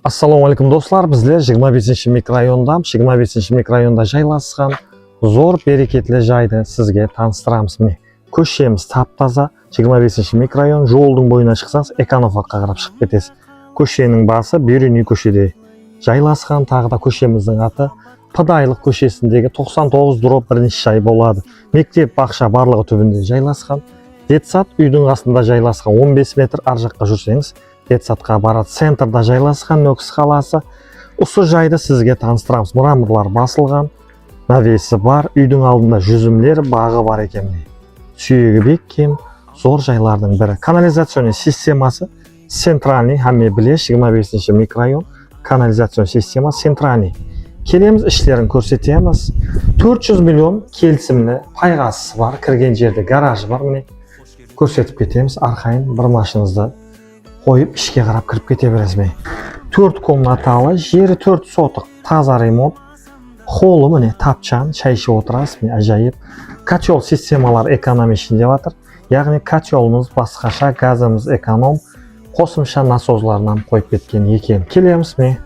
Assalamu alaikum dostlar, bizler 25 mikrorayonda, 25 mikrorayonda жайласқан зор берекетлі жайды сізге таныстырамыз. Міне, көшеміз тап-таза, 25 микрорайон, жолдың бойына шықсаңыз, Эконофакқа қарап шығып кетесіз. Көшенің басы Бөріні көшеде жайласқан, тағы да көшеміздің аты Пыдайлық көшесіндегі 99/1 жай болады. Мектеп, бақша барлығы түбінде жайласқан. Детсад үйдің астында жайласқан, 15 метр ар жаққа жүрсеңіз, детсадқа барады. Центрда жайласқан Нөкіс қаласы. Осы жайды сізге таныстырамыз. Мраморлар басылған, навесі бар, үйдің алдында жүзімлер, бағы бар екен. Сүйегі бек кем, зор жайлардың бірі. Канализацион системасы центральный, хәме білеш, 25 микрорайон, канализацион система центральный. Келеміз, ішлерін көрсетеміз. 400 миллион келісімлі пайғасы бар, кірген жерде гаражы бар. Міне көрсетіп кетеміз. Арқайын бір машинызды қойып, ішке қарап кіріп кете бересіз. 4 комнаталы, жері 4 сотық, таза ремонт. Холы міне тапчан, шай ішіп отырасыз. Міне ажайып. Котел системалар экономичен деп жатыр. Яғни котелымыз басқаша, газымыз эконом, қосымша насозларынан қойып кеткен екен. Келеміз, міне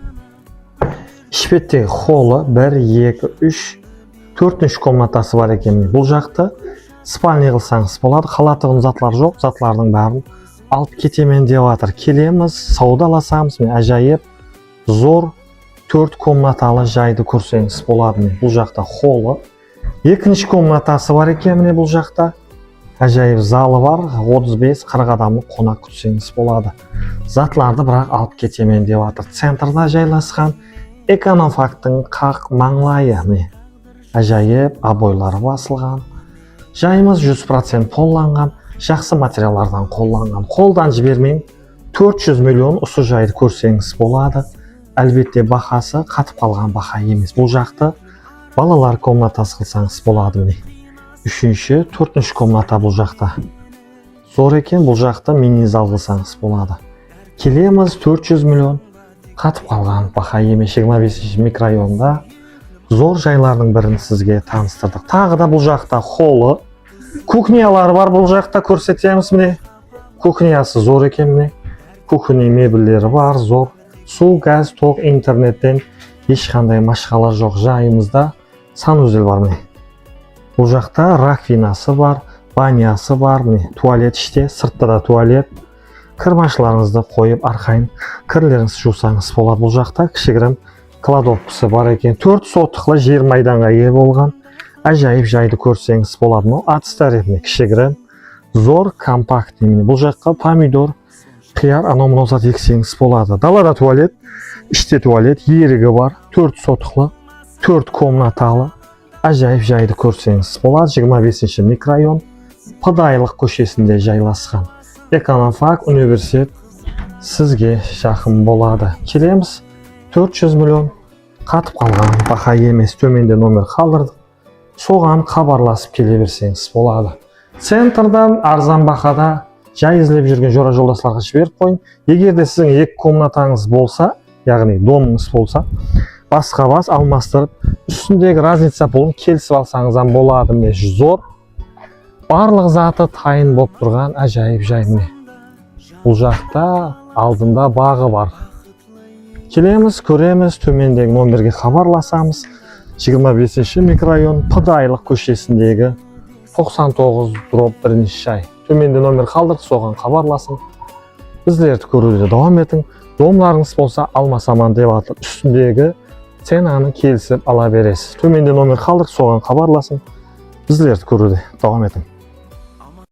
ішпеттегі холы 1, 2, 3, 4 комнатасы бар екен. Бұл жақты спальня қылсаңыз болады. Қалатығын затлар жоқ, затлардың бәрін алып кетемен деп жатыр. Келеміз, саудаласамыз. Ажайып, зор 4 комнаталы жайды көрсеңіз болады. Бұл жақта холы. 2 комнатасы бар екен. Бұл жақта ажайып залы бар. 35-40 адамды қонақ күтсеңіз болады. Затларды бірақ алып кетемен деп жатыр. Центрда жайласқан Эконофактың қақ маңлайы. Ажайып, абойлары басылған. Жайымыз 100% қолланған, жақсы материалдардан қолланған. Қолдан жібермең, 400 миллион осы жайды көрсеңіз болады. Әлбетте бақасы қатып қалған бақа емес. Бұл жақты балалар комнатасы қылсаңыз болады. 3-ші, 4-ші комната бұл жақта. Зор екен, бұл жақта мини-зал қылсаңыз болады. Келеміз, 400 миллион қатып қалған бақа емес. 25 микрорайонда зор жайлардың бірін сізге таныстырдық. Тағы да бұл жақта холы, кухнялары бар. Бұл жақта көрсетеміз. Міне кухнясы зор екен. Міне кухня мебелдері бар, зор. Су, газ, тоқ, интернеттен ешқандай машқалар жоқ. Жайымызда санузел бар. Міне бұл жақта раковинасы бар, банясы бар. Міне туалет іште, сыртта да туалет. Кірмашыларыңызды қойып, арқайын кірлеріңіз жусаңыз болады. Бұл жақта кішігірім кладовкасы бар екен. 4 сотықлы жер майданға ие болған. Ажайып жайды көрсеңіз болады. Атыстар етіне кішігірім, зор, компактный. Бұл жаққа помидор, қияр, анау-мынау ексеңіз болады. Далада туалет, іште туалет, ерігі бар. 4 сотықлы, 4 комнаталы. Ажайып жайды көрсеңіз болады. 25 микрорайон, Пыдайлық көшесінде жайласқан. Эконофак университет сізге жақын болады. Келеміз, 400 миллион қатып қалған бақа емес. Төменде номер қалдырдық. Соған хабарласып келе берсеңіз болады. Центрдан арзан бақада жай іздеп жүрген жора жолдасларға жіберіп қойын. Егер де сіздің 2 комнатаңыз болса, яғни домыңыз болса, басқа бас алмастырып, үстіндегі разница пұлын келісіп алсаңыздан болады. Зор, барлық заты тайын болып тұрған ажайып жай. Бұл жақта алдында бағы бар. Келеміз, көреміз, төмендегі номерге хабарласамыз. 25 микрорайон, Пыдайлық көшесіндегі 99/1 жай. Төменде номер қалдырдық, соған хабарласын. Біздерді көруде давам етің. Домларыңыз болса, алмасаман деп атып, үстіндегі ценаны келісіп ала бересіз. Төменде номер қалдырдық, соған хабарласын. Біздерді көруде давам етің.